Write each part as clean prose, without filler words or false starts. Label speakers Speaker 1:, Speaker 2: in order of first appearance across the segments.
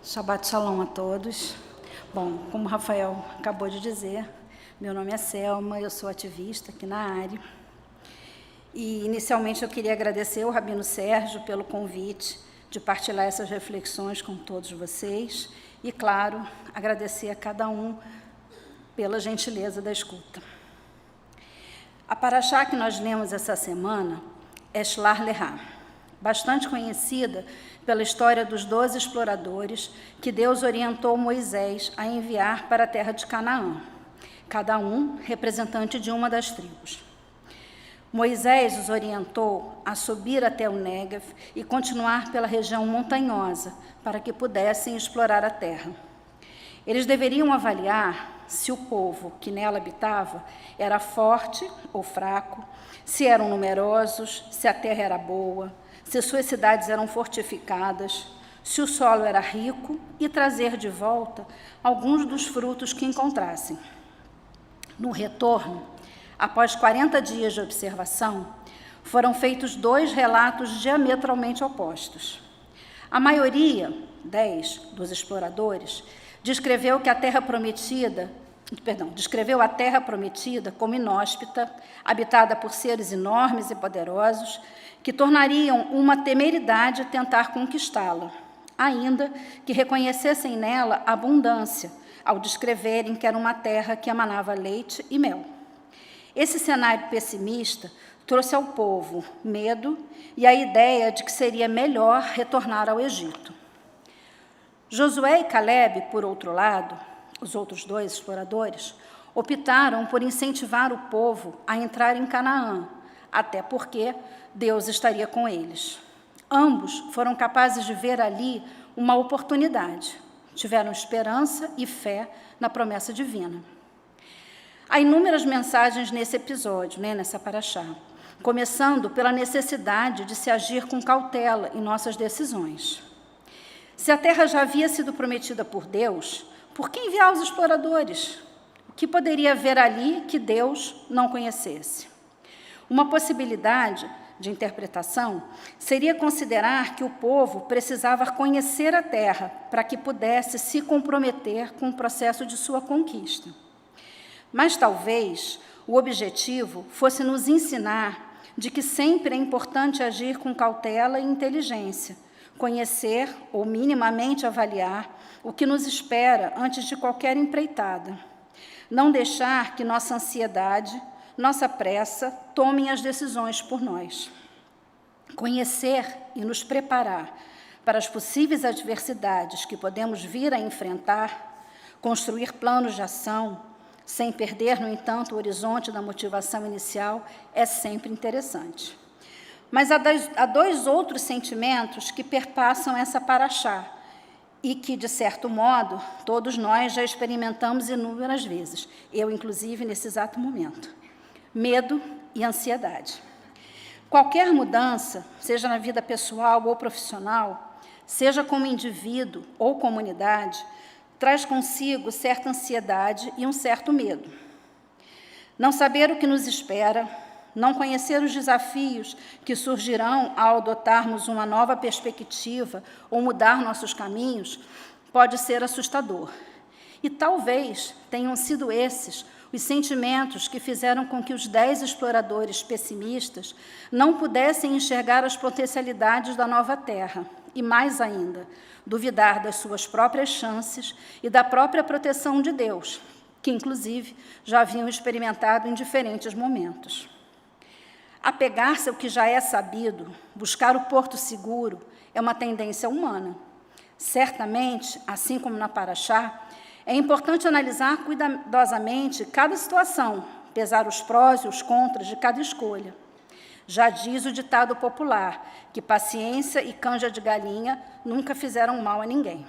Speaker 1: Shabbat Shalom a todos. Bom, como o Rafael acabou de dizer, meu nome é Selma, eu sou ativista aqui na área. E, inicialmente, eu queria agradecer ao Rabino Sérgio pelo convite de partilhar essas reflexões com todos vocês e, claro, agradecer a cada um pela gentileza da escuta. A paraxá que nós lemos essa semana é Shlach Lecha, bastante conhecida pela história dos 12 exploradores que Deus orientou Moisés a enviar para a terra de Canaã, cada um representante de uma das tribos. Moisés os orientou a subir até o Négev e continuar pela região montanhosa para que pudessem explorar a terra. Eles deveriam avaliar se o povo que nela habitava era forte ou fraco, se eram numerosos, se a terra era boa, se suas cidades eram fortificadas, se o solo era rico e trazer de volta alguns dos frutos que encontrassem. No retorno, após 40 dias de observação, foram feitos 2 relatos diametralmente opostos. A maioria, 10 dos exploradores, descreveu a terra prometida como inóspita, habitada por seres enormes e poderosos, que tornariam uma temeridade tentar conquistá-la, ainda que reconhecessem nela abundância, ao descreverem que era uma terra que emanava leite e mel. Esse cenário pessimista trouxe ao povo medo e a ideia de que seria melhor retornar ao Egito. Josué e Caleb, por outro lado, os outros 2 exploradores, optaram por incentivar o povo a entrar em Canaã, até porque Deus estaria com eles. Ambos foram capazes de ver ali uma oportunidade, tiveram esperança e fé na promessa divina. Há inúmeras mensagens nesse episódio, nessa paraxá, começando pela necessidade de se agir com cautela em nossas decisões. Se a terra já havia sido prometida por Deus, por que enviar os exploradores? O que poderia haver ali que Deus não conhecesse? Uma possibilidade de interpretação seria considerar que o povo precisava conhecer a terra para que pudesse se comprometer com o processo de sua conquista. Mas talvez o objetivo fosse nos ensinar de que sempre é importante agir com cautela e inteligência, conhecer ou minimamente avaliar o que nos espera antes de qualquer empreitada. Não deixar que nossa ansiedade, nossa pressa, tomem as decisões por nós. Conhecer e nos preparar para as possíveis adversidades que podemos vir a enfrentar, construir planos de ação, sem perder, no entanto, o horizonte da motivação inicial, é sempre interessante. Mas há 2 outros sentimentos que perpassam essa paraxá e que, de certo modo, todos nós já experimentamos inúmeras vezes, eu, inclusive, nesse exato momento: medo e ansiedade. Qualquer mudança, seja na vida pessoal ou profissional, seja como indivíduo ou comunidade, traz consigo certa ansiedade e um certo medo. Não saber o que nos espera, não conhecer os desafios que surgirão ao adotarmos uma nova perspectiva ou mudar nossos caminhos, pode ser assustador. E talvez tenham sido esses os sentimentos que fizeram com que os 10 exploradores pessimistas não pudessem enxergar as potencialidades da nova terra e, mais ainda, duvidar das suas próprias chances e da própria proteção de Deus, que, inclusive, já haviam experimentado em diferentes momentos. Apegar-se ao que já é sabido, buscar o porto seguro, é uma tendência humana. Certamente, assim como na paraxá, é importante analisar cuidadosamente cada situação, pesar os prós e os contras de cada escolha. Já diz o ditado popular, que paciência e canja de galinha nunca fizeram mal a ninguém.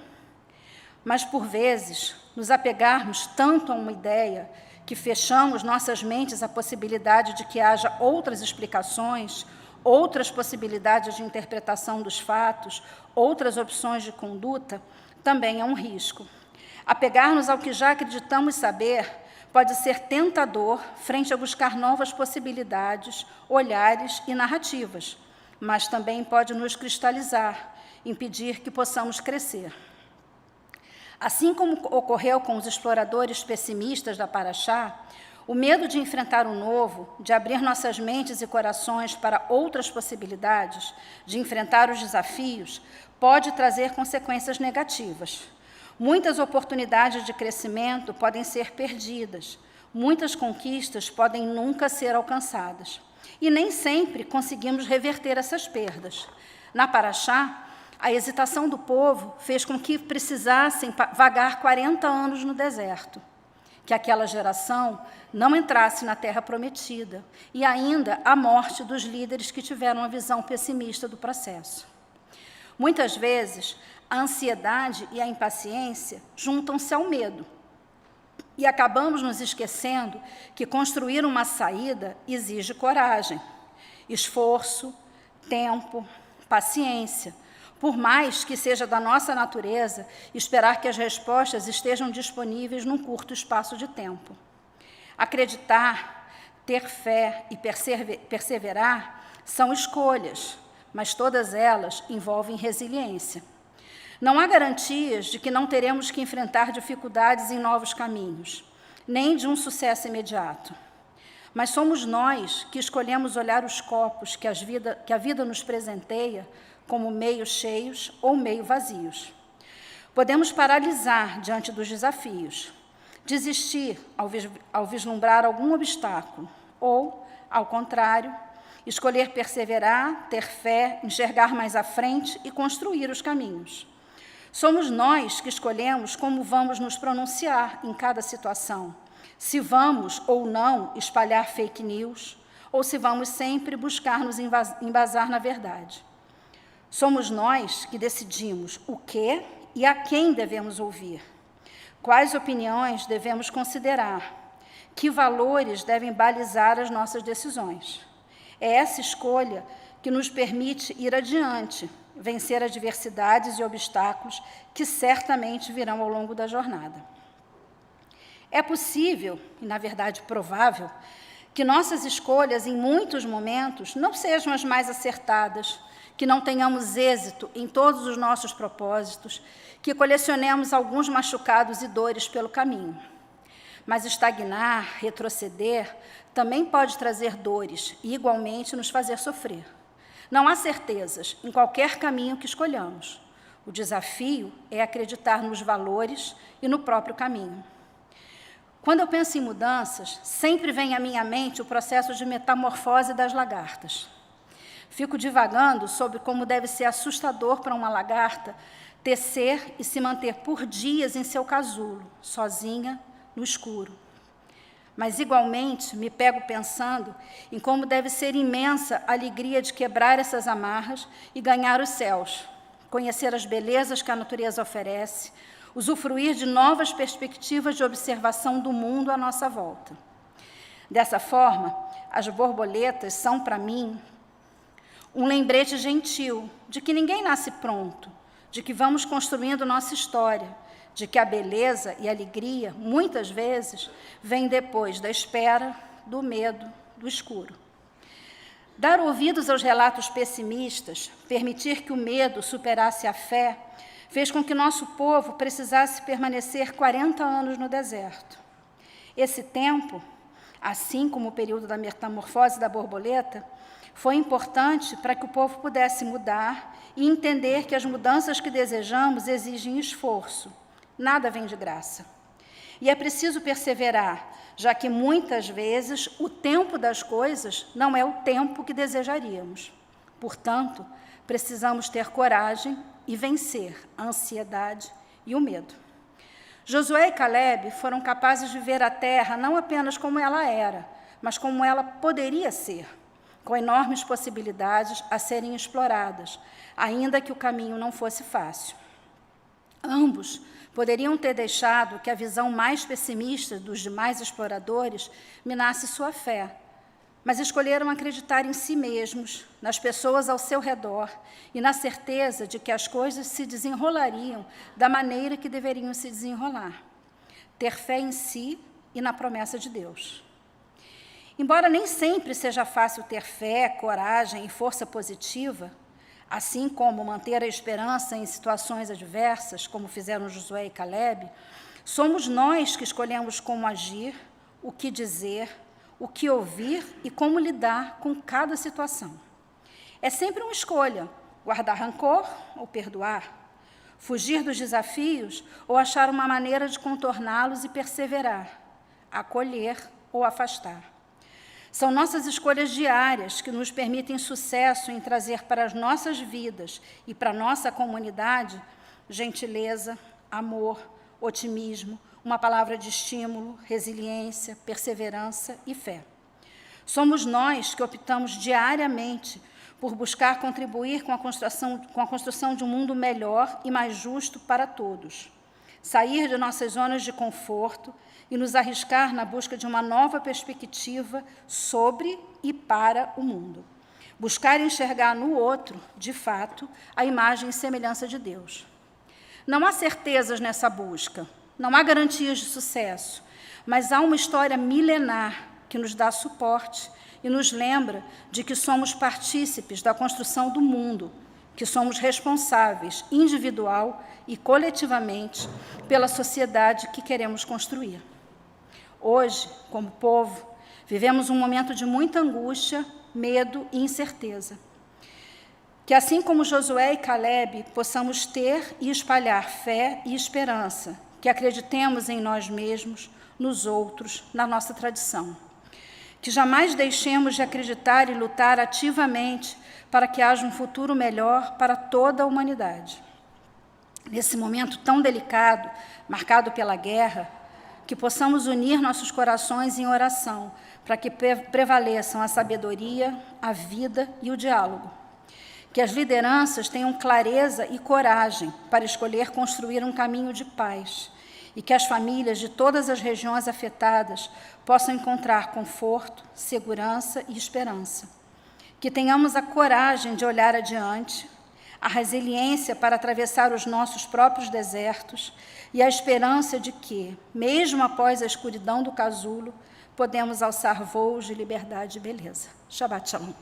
Speaker 1: Mas, por vezes, nos apegarmos tanto a uma ideia que fechamos nossas mentes à possibilidade de que haja outras explicações, outras possibilidades de interpretação dos fatos, outras opções de conduta, também é um risco. Apegar-nos ao que já acreditamos saber pode ser tentador frente a buscar novas possibilidades, olhares e narrativas, mas também pode nos cristalizar, impedir que possamos crescer. Assim como ocorreu com os exploradores pessimistas da Paraxá, o medo de enfrentar o novo, de abrir nossas mentes e corações para outras possibilidades, de enfrentar os desafios, pode trazer consequências negativas. Muitas oportunidades de crescimento podem ser perdidas, muitas conquistas podem nunca ser alcançadas. E nem sempre conseguimos reverter essas perdas. Na Paraxá, a hesitação do povo fez com que precisassem vagar 40 anos no deserto, que aquela geração não entrasse na Terra Prometida, e ainda a morte dos líderes que tiveram uma visão pessimista do processo. Muitas vezes, a ansiedade e a impaciência juntam-se ao medo, e acabamos nos esquecendo que construir uma saída exige coragem, esforço, tempo, paciência, por mais que seja da nossa natureza esperar que as respostas estejam disponíveis num curto espaço de tempo. Acreditar, ter fé e perseverar são escolhas, mas todas elas envolvem resiliência. Não há garantias de que não teremos que enfrentar dificuldades em novos caminhos, nem de um sucesso imediato. Mas somos nós que escolhemos olhar os copos que a vida nos presenteia como meio cheios ou meio vazios. Podemos paralisar diante dos desafios, desistir ao vislumbrar algum obstáculo, ou, ao contrário, escolher perseverar, ter fé, enxergar mais à frente e construir os caminhos. Somos nós que escolhemos como vamos nos pronunciar em cada situação, se vamos ou não espalhar fake news, ou se vamos sempre buscar nos embasar na verdade. Somos nós que decidimos o que e a quem devemos ouvir, quais opiniões devemos considerar, que valores devem balizar as nossas decisões. É essa escolha que nos permite ir adiante, vencer adversidades e obstáculos que certamente virão ao longo da jornada. É possível, e na verdade provável, que nossas escolhas em muitos momentos não sejam as mais acertadas, que não tenhamos êxito em todos os nossos propósitos, que colecionemos alguns machucados e dores pelo caminho. Mas estagnar, retroceder, também pode trazer dores e, igualmente, nos fazer sofrer. Não há certezas em qualquer caminho que escolhamos. O desafio é acreditar nos valores e no próprio caminho. Quando eu penso em mudanças, sempre vem à minha mente o processo de metamorfose das lagartas. Fico divagando sobre como deve ser assustador para uma lagarta tecer e se manter por dias em seu casulo, sozinha, no escuro. Mas, igualmente, me pego pensando em como deve ser imensa a alegria de quebrar essas amarras e ganhar os céus, conhecer as belezas que a natureza oferece, usufruir de novas perspectivas de observação do mundo à nossa volta. Dessa forma, as borboletas são, para mim, um lembrete gentil de que ninguém nasce pronto, de que vamos construindo nossa história, de que a beleza e a alegria, muitas vezes, vêm depois da espera, do medo, do escuro. Dar ouvidos aos relatos pessimistas, permitir que o medo superasse a fé, fez com que nosso povo precisasse permanecer 40 anos no deserto. Esse tempo, assim como o período da metamorfose da borboleta, foi importante para que o povo pudesse mudar e entender que as mudanças que desejamos exigem esforço. Nada vem de graça. E é preciso perseverar, já que muitas vezes o tempo das coisas não é o tempo que desejaríamos. Portanto, precisamos ter coragem e vencer a ansiedade e o medo. Josué e Caleb foram capazes de ver a terra não apenas como ela era, mas como ela poderia ser, com enormes possibilidades a serem exploradas, ainda que o caminho não fosse fácil. Ambos poderiam ter deixado que a visão mais pessimista dos demais exploradores minasse sua fé, mas escolheram acreditar em si mesmos, nas pessoas ao seu redor e na certeza de que as coisas se desenrolariam da maneira que deveriam se desenrolar. Ter fé em si e na promessa de Deus. Embora nem sempre seja fácil ter fé, coragem e força positiva, Assim como manter a esperança em situações adversas, como fizeram Josué e Calebe, somos nós que escolhemos como agir, o que dizer, o que ouvir e como lidar com cada situação. É sempre uma escolha, guardar rancor ou perdoar, fugir dos desafios ou achar uma maneira de contorná-los e perseverar, acolher ou afastar. São nossas escolhas diárias que nos permitem sucesso em trazer para as nossas vidas e para a nossa comunidade gentileza, amor, otimismo, uma palavra de estímulo, resiliência, perseverança e fé. Somos nós que optamos diariamente por buscar contribuir com a construção de um mundo melhor e mais justo para todos, sair de nossas zonas de conforto e nos arriscar na busca de uma nova perspectiva sobre e para o mundo. Buscar enxergar no outro, de fato, a imagem e semelhança de Deus. Não há certezas nessa busca, não há garantias de sucesso, mas há uma história milenar que nos dá suporte e nos lembra de que somos partícipes da construção do mundo, que somos responsáveis, individual e coletivamente, pela sociedade que queremos construir. Hoje, como povo, vivemos um momento de muita angústia, medo e incerteza. Que, assim como Josué e Calebe, possamos ter e espalhar fé e esperança, que acreditemos em nós mesmos, nos outros, na nossa tradição. Que jamais deixemos de acreditar e lutar ativamente para que haja um futuro melhor para toda a humanidade. Nesse momento tão delicado, marcado pela guerra, que possamos unir nossos corações em oração para que prevaleçam a sabedoria, a vida e o diálogo. Que as lideranças tenham clareza e coragem para escolher construir um caminho de paz e que as famílias de todas as regiões afetadas possam encontrar conforto, segurança e esperança. Que tenhamos a coragem de olhar adiante, a resiliência para atravessar os nossos próprios desertos e a esperança de que, mesmo após a escuridão do casulo, podemos alçar voos de liberdade e beleza. Shabbat Shalom.